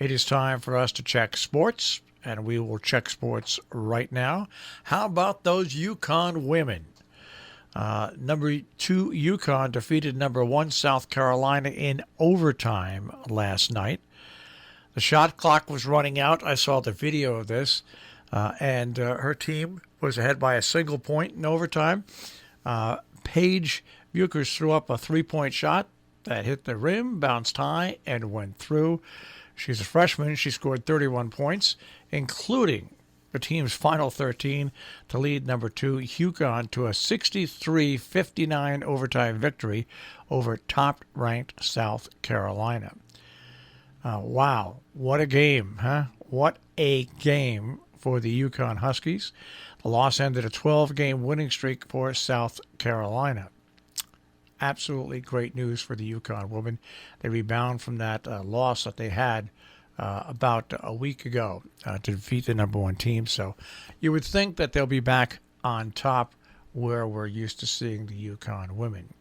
It is time for us to check sports, and we will check sports right now. How about those UConn women? Number 2 UConn defeated number 1 South Carolina in overtime last night. The shot clock was running out. I saw the video of this, and her team was ahead by a single point in overtime. Paige Buchers threw up a three-point shot that hit the rim, bounced high, and went through. She's a freshman. She scored 31 points, including the team's final 13 to lead number 2 UConn to a 63-59 overtime victory over top-ranked South Carolina. Wow, what a game, huh? What a game for the UConn Huskies. The loss ended a 12-game winning streak for South Carolina. Absolutely great news for the UConn women. They rebound from that loss that they had about a week ago to defeat the number 1 team. So you would think that they'll be back on top where we're used to seeing the UConn women.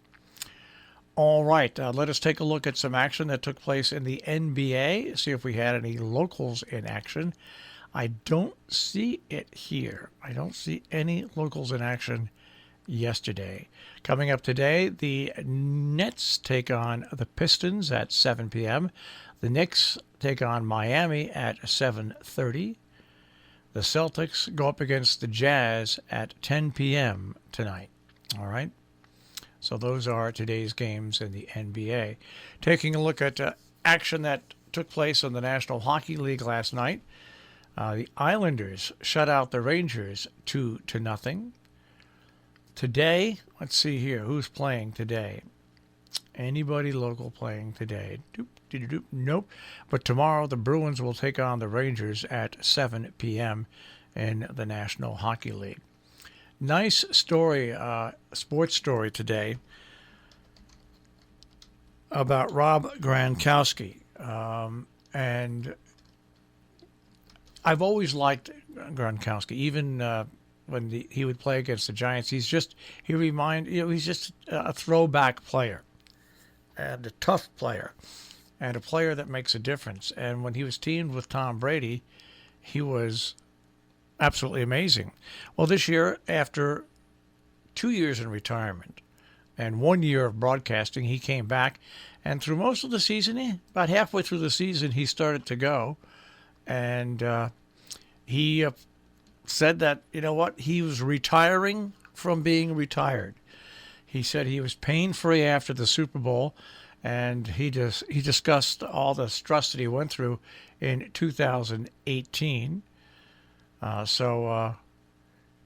All right, let us take a look at some action that took place in the NBA, see if we had any locals in action. I don't see it here. I don't see any locals in action yesterday. Coming up today, the Nets take on the Pistons at 7 p.m. The Knicks take on Miami at 7:30. The Celtics go up against the Jazz at 10 p.m. tonight. All right. So those are today's games in the NBA. Taking a look at action that took place in the National Hockey League last night. The Islanders shut out the Rangers 2-0. Today, let's see here. Who's playing today? Anybody local playing today? Nope. But tomorrow, the Bruins will take on the Rangers at 7 p.m. in the National Hockey League. Nice story, sports story today about Rob Gronkowski. And I've always liked Gronkowski, even when he would play against the Giants. He's just a throwback player and a tough player and a player that makes a difference. And when he was teamed with Tom Brady, he was absolutely amazing. Well, this year, after 2 years in retirement and 1 year of broadcasting, he came back. And through most of the season, about halfway through the season, he started to go. And he said that, you know what, he was retiring from being retired. He said he was pain-free after the Super Bowl, and he discussed all the stress that he went through in 2018. So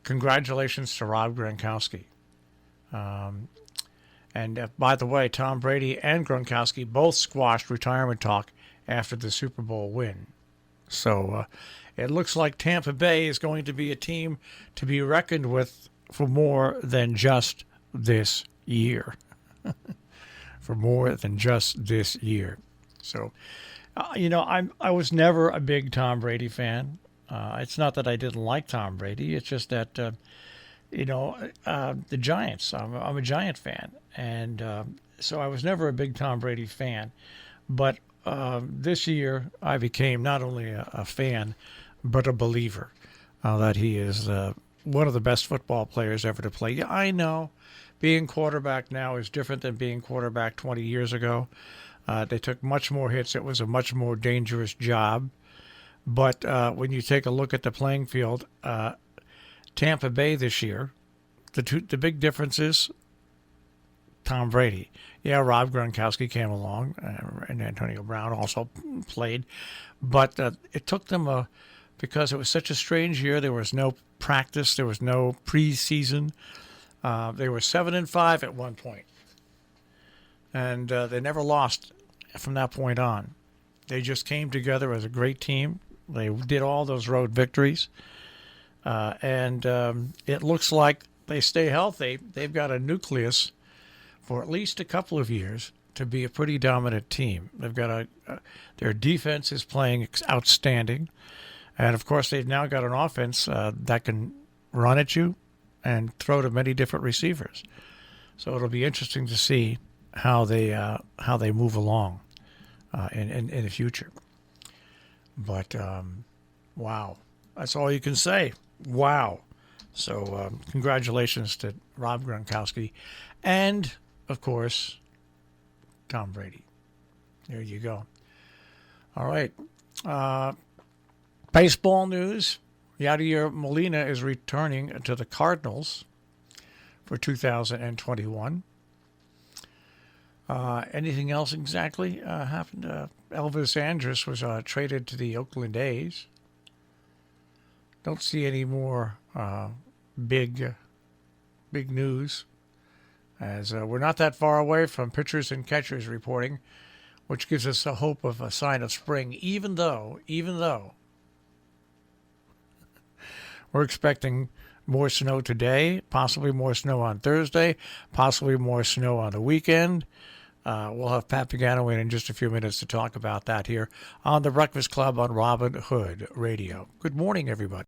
congratulations to Rob Gronkowski. And by the way, Tom Brady and Gronkowski both squashed retirement talk after the Super Bowl win. So it looks like Tampa Bay is going to be a team to be reckoned with for more than just this year. For more than just this year. So, I was never a big Tom Brady fan. It's not that I didn't like Tom Brady. It's just that, the Giants. I'm a Giant fan. And so I was never a big Tom Brady fan. But this year I became not only a fan, but a believer that he is one of the best football players ever to play. Yeah, I know being quarterback now is different than being quarterback 20 years ago. They took much more hits. It was a much more dangerous job. But when you take a look at the playing field, Tampa Bay this year, the big difference is Tom Brady. Yeah, Rob Gronkowski came along, and Antonio Brown also played. But it took them because it was such a strange year. There was no practice. There was no preseason. They were 7-5 at one point, and they never lost from that point on. They just came together as a great team. They did all those road victories, and it looks like they stay healthy. They've got a nucleus for at least a couple of years to be a pretty dominant team. They've got their defense is playing outstanding, and of course they've now got an offense that can run at you and throw to many different receivers. So it'll be interesting to see how they move along in the future. But wow, that's all you can say. Wow. So congratulations to Rob Gronkowski and, of course, Tom Brady. There you go. All right. Baseball news. Yadier Molina is returning to the Cardinals for 2021. Anything else exactly happened? Elvis Andrus was traded to the Oakland A's. Don't see any more big news, as we're not that far away from pitchers and catchers reporting, which gives us a hope of a sign of spring, even though we're expecting more snow today, possibly more snow on Thursday, possibly more snow on the weekend. We'll have Pat Pagano in just a few minutes to talk about that here on the Breakfast Club on Robin Hood Radio. Good morning, everybody.